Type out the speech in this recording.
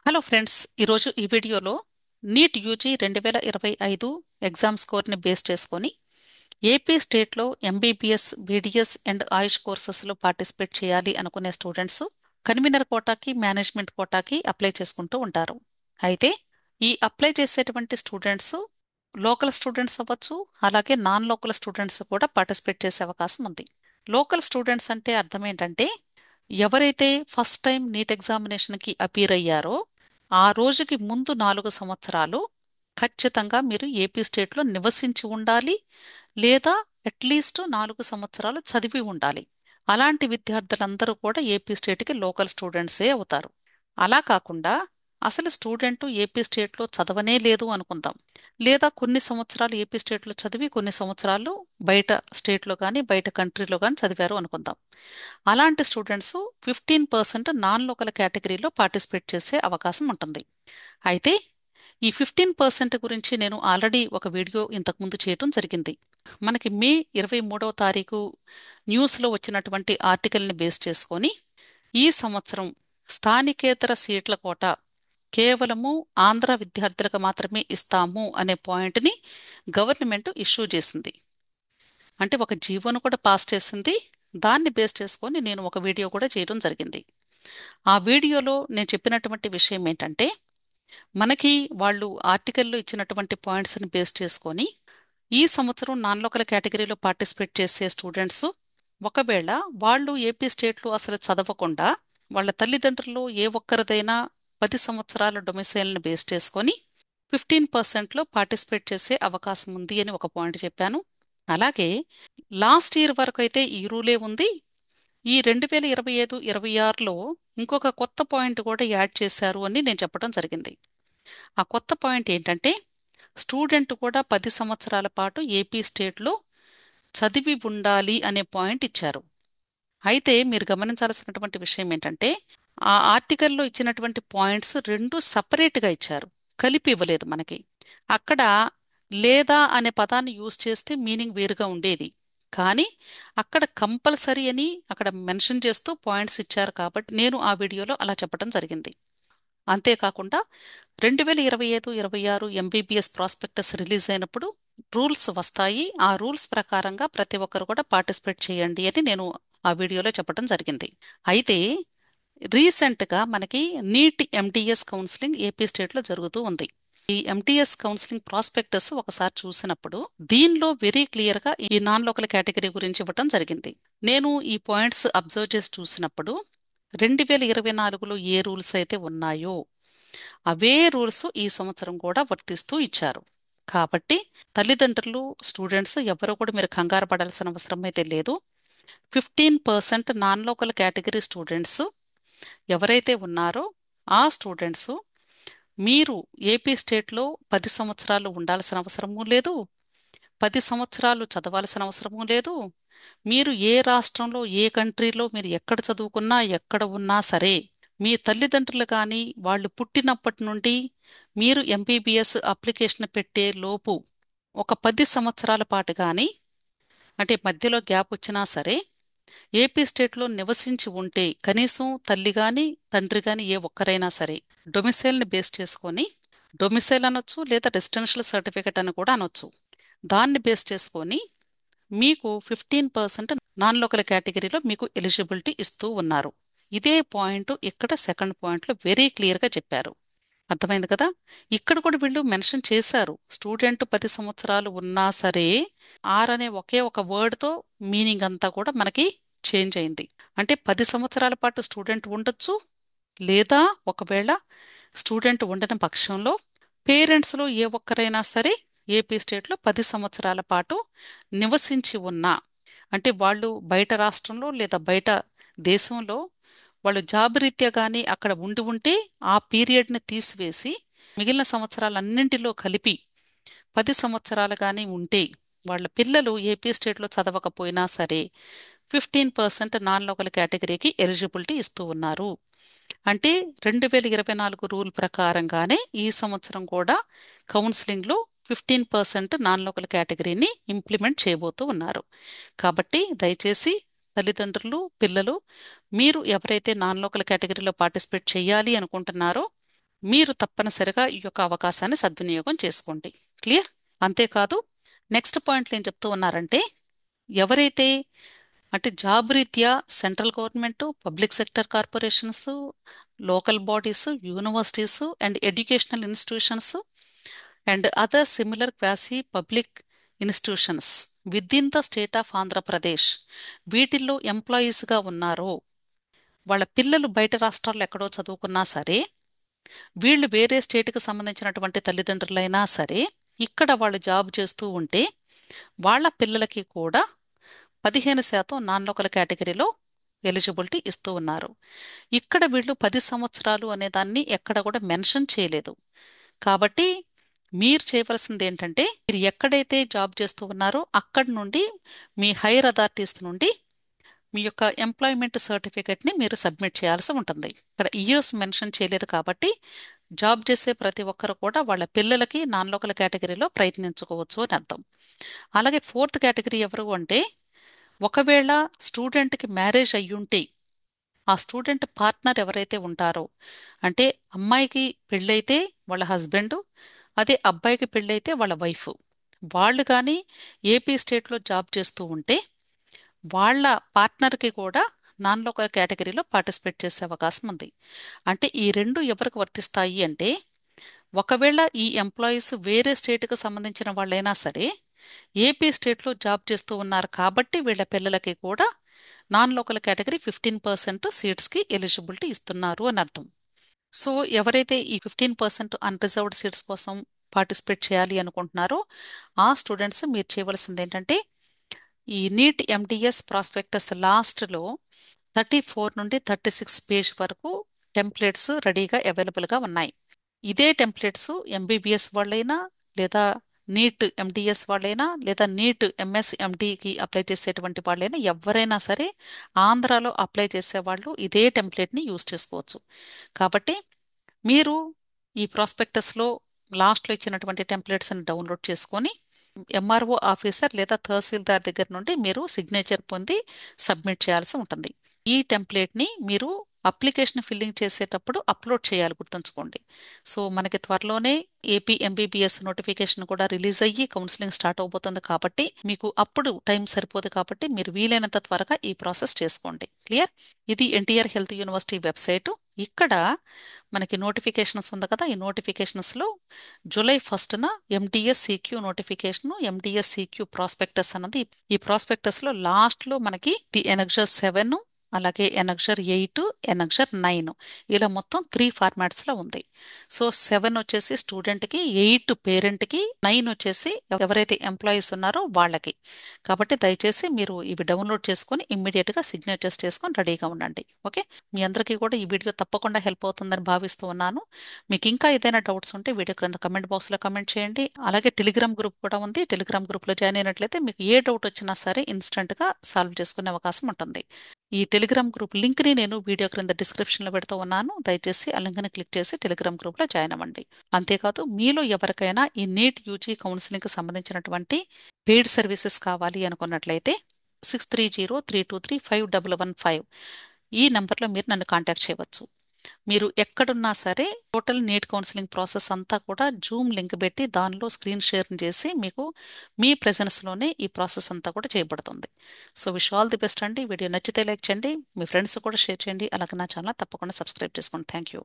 Hello friends, ఈరోజు ఈ వీడియోలో నీట్ యూజీ 2025 ఎగ్జామ్ స్కోర్ని బేస్ చేసుకొని ఏపీ స్టేట్లో ఎంబీబీఎస్, బీడీఎస్ అండ్ ఆయుష్ కోర్సెస్లో పార్టిసిపేట్ చేయాలి అనుకునే స్టూడెంట్స్ కన్వీనర్ కోటాకి, మేనేజ్మెంట్ కోటాకి అప్లై చేసుకుంటూ ఉంటారు. అయితే ఈ అప్లై చేసేటువంటి స్టూడెంట్స్ లోకల్ స్టూడెంట్స్ అవ్వచ్చు, అలాగే నాన్ లోకల్ స్టూడెంట్స్ కూడా పార్టిసిపేట్ చేసే అవకాశం ఉంది. లోకల్ స్టూడెంట్స్ అంటే అర్థం ఏంటంటే ఎవరైతే ఫస్ట్ టైం నీట్ ఎగ్జామినేషన్కి అపీర్ అయ్యారో ఆ రోజుకి ముందు 4 సంవత్సరాలు ఖచ్చితంగా మీరు ఏపీ స్టేట్లో నివసించి ఉండాలి, లేదా అట్లీస్ట్ 4 సంవత్సరాలు చదివి ఉండాలి. అలాంటి విద్యార్థులందరూ కూడా ఏపీ స్టేట్కి లోకల్ స్టూడెంట్సే అవుతారు. అలా కాకుండా అసలు స్టూడెంట్ ఏపీ స్టేట్లో చదవనే లేదు అనుకుందాం, లేదా కొన్ని సంవత్సరాలు ఏపీ స్టేట్లో చదివి కొన్ని సంవత్సరాలు బయట స్టేట్లో కానీ బయట కంట్రీలో కానీ చదివారు అనుకుందాం. అలాంటి స్టూడెంట్స్ 15% నాన్ లోకల్ కేటగిరీలో పార్టిసిపేట్ చేసే అవకాశం ఉంటుంది. అయితే ఈ 15% గురించి నేను ఆల్రెడీ ఒక వీడియో ఇంతకుముందు చేయటం జరిగింది. మనకి మే 23వ తారీఖు న్యూస్లో వచ్చినటువంటి ఆర్టికల్ని బేస్ చేసుకొని ఈ సంవత్సరం స్థానికేతర సీట్ల కోట కేవలము ఆంధ్ర విద్యార్థులకు మాత్రమే ఇస్తాము అనే పాయింట్ని గవర్నమెంట్ ఇష్యూ చేసింది. అంటే ఒక జీవోను కూడా పాస్ చేసింది. దాన్ని బేస్ చేసుకొని నేను ఒక వీడియో కూడా చేయడం జరిగింది. ఆ వీడియోలో నేను చెప్పినటువంటి విషయం ఏంటంటే మనకి వాళ్ళు ఆర్టికల్లో ఇచ్చినటువంటి పాయింట్స్ని బేస్ చేసుకొని ఈ సంవత్సరం నాన్ లోకల్ కేటగిరీలో పార్టిసిపేట్ చేసే స్టూడెంట్స్ ఒకవేళ వాళ్ళు ఏపీ స్టేట్లో అసలు చదవకుండా వాళ్ళ తల్లిదండ్రులు ఏ ఒక్కరిదైనా 10 సంవత్సరాల డొమిసైల్ని బేస్ చేసుకొని 15%లో పార్టిసిపేట్ చేసే అవకాశం ఉంది అని ఒక పాయింట్ చెప్పాను. అలాగే లాస్ట్ ఇయర్ వరకు అయితే ఈ రూలే ఉంది. ఈ 2025-26లో ఇంకొక కొత్త పాయింట్ కూడా యాడ్ చేశారు అని నేను చెప్పడం జరిగింది. ఆ కొత్త పాయింట్ ఏంటంటే స్టూడెంట్ కూడా 10 సంవత్సరాల పాటు ఏపీ స్టేట్లో చదివి ఉండాలి అనే పాయింట్ ఇచ్చారు. అయితే మీరు గమనించాల్సినటువంటి విషయం ఏంటంటే ఆ ఆర్టికల్లో ఇచ్చినటువంటి పాయింట్స్ రెండు సపరేట్గా ఇచ్చారు, కలిపి ఇవ్వలేదు మనకి. అక్కడ లేదా అనే పదాన్ని యూజ్ చేస్తే మీనింగ్ వేరుగా ఉండేది, కానీ అక్కడ కంపల్సరీ అని అక్కడ మెన్షన్ చేస్తూ పాయింట్స్ ఇచ్చారు కాబట్టి నేను ఆ వీడియోలో అలా చెప్పడం జరిగింది. అంతేకాకుండా 2025-26 ఎంబీబీఎస్ ప్రాస్పెక్టస్ రిలీజ్ అయినప్పుడు రూల్స్ వస్తాయి. ఆ రూల్స్ ప్రకారంగా ప్రతి ఒక్కరు కూడా పార్టిసిపేట్ చేయండి అని నేను ఆ వీడియోలో చెప్పడం జరిగింది. అయితే రీసెంట్గా మనకి నీట్ ఎంటీఎస్ కౌన్సిలింగ్ ఏపీ స్టేట్లో జరుగుతూ ఉంది. ఈ ఎంటీఎస్ కౌన్సిలింగ్ ప్రాస్పెక్టస్ ఒకసారి చూసినప్పుడు దీనిలో వెరీ క్లియర్గా ఈ నాన్ లోకల్ కేటగిరీ గురించి ఇవ్వటం జరిగింది. నేను ఈ పాయింట్స్ అబ్జర్వ్ చేసి చూసినప్పుడు 2024లో ఏ రూల్స్ అయితే ఉన్నాయో అవే రూల్స్ ఈ సంవత్సరం కూడా వర్తిస్తూ ఇచ్చారు. కాబట్టి తల్లిదండ్రులు, స్టూడెంట్స్ ఎవరు కూడా మీరు కంగారు పడాల్సిన అవసరం అయితే లేదు. 15% నాన్ లోకల్ కేటగిరీ స్టూడెంట్స్ ఎవరైతే ఉన్నారో ఆ స్టూడెంట్స్ మీరు ఏపీ స్టేట్లో 10 సంవత్సరాలు ఉండాల్సిన అవసరమూ లేదు, 10 సంవత్సరాలు చదవాల్సిన అవసరమూ లేదు. మీరు ఏ రాష్ట్రంలో, ఏ కంట్రీలో మీరు ఎక్కడ చదువుకున్నా, ఎక్కడ ఉన్నా సరే మీ తల్లిదండ్రులు కానీ వాళ్ళు పుట్టినప్పటి నుండి మీరు ఎంబీబీఎస్ అప్లికేషన్ పెట్టే లోపు ఒక 10 సంవత్సరాల పాటు కానీ, అంటే మధ్యలో గ్యాప్ వచ్చినా సరే ఏపీ స్టేట్లో నివసించి ఉంటే కనీసం తల్లి గాని తండ్రి గాని ఏ ఒక్కరైనా సరే డొమిసైల్ని బేస్ చేసుకొని, డొమిసైల్ అనొచ్చు లేదా రెసిడెన్షియల్ సర్టిఫికెట్ అని కూడా అనొచ్చు, దాన్ని బేస్ చేసుకొని మీకు 15% నాన్ లోకల్ కేటగిరీలో మీకు ఎలిజిబిలిటీ ఇస్తూ ఉన్నారు. ఇదే పాయింట్ ఇక్కడ సెకండ్ పాయింట్లో వెరీ క్లియర్గా చెప్పారు. అర్థమైంది కదా. ఇక్కడ కూడా వీళ్ళు మెన్షన్ చేశారు, స్టూడెంట్ 10 సంవత్సరాలు ఉన్నా సరే అనే ఒకే ఒక వర్డ్తో మీనింగ్ అంతా కూడా మనకి చేంజ్ అయింది. అంటే 10 సంవత్సరాల పాటు స్టూడెంట్ ఉండొచ్చు, లేదా ఒకవేళ స్టూడెంట్ ఉండని పక్షంలో పేరెంట్స్లో ఏ ఒక్కరైనా సరే ఏపీ స్టేట్లో 10 సంవత్సరాల పాటు నివసించి ఉన్నా, అంటే వాళ్ళు బయట రాష్ట్రంలో లేదా బయట దేశంలో వాళ్ళు జాబ్ రీత్యా కానీ అక్కడ ఉండి ఉంటే ఆ పీరియడ్ని తీసివేసి మిగిలిన సంవత్సరాలన్నింటిలో కలిపి 10 సంవత్సరాలు కానీ ఉంటే వాళ్ళ పిల్లలు ఏపీ స్టేట్లో చదవకపోయినా సరే 15% నాన్ లోకల్ కేటగిరీకి ఎలిజిబిలిటీ ఇస్తూ ఉన్నారు. అంటే 2024 రూల్ ప్రకారంగానే ఈ సంవత్సరం కూడా కౌన్సిలింగ్లో 15% నాన్ లోకల్ కేటగిరీని ఇంప్లిమెంట్ చేయబోతూ ఉన్నారు. కాబట్టి దయచేసి తల్లిదండ్రులు, పిల్లలు, మీరు ఎవరైతే నాన్ లోకల్ కేటగిరీలో పార్టిసిపేట్ చేయాలి అనుకుంటున్నారో మీరు తప్పనిసరిగా ఈ యొక్క అవకాశాన్ని సద్వినియోగం చేసుకోండి. క్లియర్? అంతేకాదు నెక్స్ట్ పాయింట్లు ఏం చెప్తూ ఉన్నారంటే, ఎవరైతే అంటే జాబ్ రీత్యా central government, public sector corporations, local bodies, universities and educational institutions and other similar quasi public institutions with in the state of Andhra Pradesh వీటిల్లో ఎంప్లాయీస్గా ఉన్నారో, వాళ్ళ పిల్లలు బయట రాష్ట్రాల్లో ఎక్కడో చదువుకున్నా సరే, వీళ్ళు వేరే స్టేట్కి సంబంధించినటువంటి తల్లిదండ్రులైనా సరే, ఇక్కడ వాళ్ళు జాబ్ చేస్తూ ఉంటే వాళ్ళ పిల్లలకి కూడా 15% నాన్ లోకల్ కేటగిరీలో ఎలిజిబిలిటీ ఇస్తూ ఉన్నారు. ఇక్కడ వీళ్ళు 10 సంవత్సరాలు అనే దాన్ని ఎక్కడ కూడా మెన్షన్ చేయలేదు. కాబట్టి మీరు చేయవలసింది ఏంటంటే, మీరు ఎక్కడైతే జాబ్ చేస్తూ ఉన్నారో అక్కడి నుండి మీ హైయర్ అథారిటీస్ నుండి మీ యొక్క ఎంప్లాయ్మెంట్ సర్టిఫికేట్ని మీరు సబ్మిట్ చేయాల్సి ఉంటుంది. ఇక్కడ ఇయర్స్ మెన్షన్ చేయలేదు కాబట్టి జాబ్ చేసే ప్రతి ఒక్కరు కూడా వాళ్ళ పిల్లలకి నాన్ లోకల్ కేటగిరీలో ప్రయత్నించుకోవచ్చు అని అర్థం. అలాగే ఫోర్త్ కేటగిరీ ఎవరు అంటే, ఒకవేళ స్టూడెంట్కి మ్యారేజ్ అయ్యుంటే ఆ స్టూడెంట్ పార్ట్నర్ ఎవరైతే ఉంటారో, అంటే అమ్మాయికి పెళ్ళైతే వాళ్ళ హస్బెండ్, అదే అబ్బాయికి పెళ్ళైతే వాళ్ళ వైఫ్, వాళ్ళు కానీ ఏపీ స్టేట్లో జాబ్ చేస్తూ ఉంటే వాళ్ళ పార్ట్నర్కి కూడా నాన్ లోకల్ కేటగిరీలో పార్టిసిపేట్ చేసే అవకాశం ఉంది. అంటే ఈ రెండు ఎవరికి వర్తిస్తాయి అంటే, ఒకవేళ ఈ ఎంప్లాయీస్ వేరే స్టేట్కి సంబంధించిన వాళ్ళైనా సరే ఏపీ స్టేట్లో జాబ్ చేస్తూ ఉన్నారు కాబట్టి వీళ్ళ పిల్లలకి కూడా నాన్ లోకల్ కేటగిరీ 15% సీట్స్కి ఎలిజిబిలిటీ ఇస్తున్నారు అని అర్థం. సో ఎవరైతే ఈ 15% అన్రిజర్వ్డ్ సీట్స్ కోసం పార్టిసిపేట్ చేయాలి అనుకుంటున్నారో ఆ స్టూడెంట్స్ మీరు చేయవలసింది ఏంటంటే, ఈ నీట్ ఎంటీఎస్ ప్రాస్పెక్టస్ లాస్ట్లో 34 నుండి 36 పేజ్ వరకు టెంప్లెట్స్ రెడీగా అవైలబుల్గా ఉన్నాయి. ఇదే టెంప్లెట్స్ ఎంబీబీఎస్ వాళ్ళైనా, లేదా నీట్ ఎండిఎస్ వాళ్ళైనా, లేదా నీట్ ఎంఎస్ ఎండికి అప్లై చేసేటువంటి వాళ్ళైనా, ఎవరైనా సరే ఆంధ్రాలో అప్లై చేసే వాళ్ళు ఇదే టెంప్లెట్ని యూజ్ చేసుకోవచ్చు. కాబట్టి మీరు ఈ ప్రాస్పెక్టస్లో లాస్ట్లో ఇచ్చినటువంటి టెంప్లెట్స్ని డౌన్లోడ్ చేసుకొని ఎంఆర్ఓ ఆఫీసర్ లేదా తహసీల్దార్ దగ్గర నుండి మీరు సిగ్నేచర్ పొంది సబ్మిట్ చేయాల్సి ఉంటుంది. ఈ టెంప్లెట్ని మీరు అప్లికేషన్ ఫిల్లింగ్ చేసేటప్పుడు అప్లోడ్ చేయాలి, గుర్తుంచుకోండి. సో మనకి త్వరలోనే ఏపీ ఎంబీబీఎస్ నోటిఫికేషన్ కూడా రిలీజ్ అయ్యి కౌన్సిలింగ్ స్టార్ట్ అవబోతుంది కాబట్టి మీకు అప్పుడు టైం సరిపోదు. కాబట్టి మీరు వీలైనంత త్వరగా ఈ ప్రాసెస్ చేసుకోండి. క్లియర్? ఇది ఎన్టీఆర్ హెల్త్ యూనివర్సిటీ వెబ్సైటు. ఇక్కడ మనకి నోటిఫికేషన్స్ ఉంది కదా, ఈ నోటిఫికేషన్స్లో జూలై 1న MDS CQ notification, MDS CQ prospectus అన్నది ఈ ప్రాస్పెక్టస్లో లాస్ట్లో మనకి ది ఎనక్షర్ 7, అలాగే ఎనక్షర్ 8, ఎనక్షర్ 9 ఇలా మొత్తం 3 ఫార్మాట్స్లో ఉంది. సో 7 వచ్చేసి స్టూడెంట్కి, 8 పేరెంట్కి, 9 వచ్చేసి ఎవరైతే ఎంప్లాయీస్ ఉన్నారో వాళ్ళకి. కాబట్టి దయచేసి మీరు ఇవి డౌన్లోడ్ చేసుకొని ఇమ్మీడియట్గా సిగ్నేచర్స్ చేసుకొని రెడీగా ఉండండి. ఓకే, మీ అందరికీ కూడా ఈ వీడియో తప్పకుండా హెల్ప్ అవుతుందని భావిస్తూ ఉన్నాను. మీకు ఇంకా ఏదైనా డౌట్స్ ఉంటే వీడియో క్రింద కమెంట్ బాక్స్లో కమెంట్ చేయండి. అలాగే టెలిగ్రామ్ గ్రూప్ కూడా ఉంది. టెలిగ్రామ్ గ్రూప్లో జాయిన్ అయినట్లయితే మీకు ఏ డౌట్ వచ్చినా సరే ఇన్స్టెంట్గా సాల్వ్ చేసుకునే అవకాశం ఉంటుంది. ఈ టెలిగ్రామ్ గ్రూప్ లింక్ని నేను వీడియో క్రింద డిస్క్రిప్షన్లో పెడుతూ ఉన్నాను. దయచేసి ఆ లింక్ని క్లిక్ చేసి టెలిగ్రామ్ గ్రూప్లో జాయిన్ అవ్వండి. అంతేకాదు మీలో ఎవరికైనా ఈ నీట్ యూజీ కౌన్సిలింగ్కి సంబంధించినటువంటి పెయిడ్ సర్వీసెస్ కావాలి అనుకున్నట్లయితే 6303235115 ఈ నెంబర్లో మీరు నన్ను కాంటాక్ట్ చేయవచ్చు. మీరు ఎక్కడున్నా సరే టోటల్ నీట్ కౌన్సిలింగ్ ప్రాసెస్ అంతా కూడా జూమ్ లింక్ పెట్టి దానిలో స్క్రీన్ షేర్ చేసి మీకు మీ ప్రెజెన్స్లోనే ఈ ప్రాసెస్ అంతా కూడా చేయబడుతుంది. So wish all the best అండి. వీడియో నచ్చితే లైక్ చేయండి, మీ ఫ్రెండ్స్ కూడా షేర్ చేయండి. అలాగే నా ఛానల్ తప్పకుండా సబ్స్క్రైబ్ చేసుకోండి. Thank you.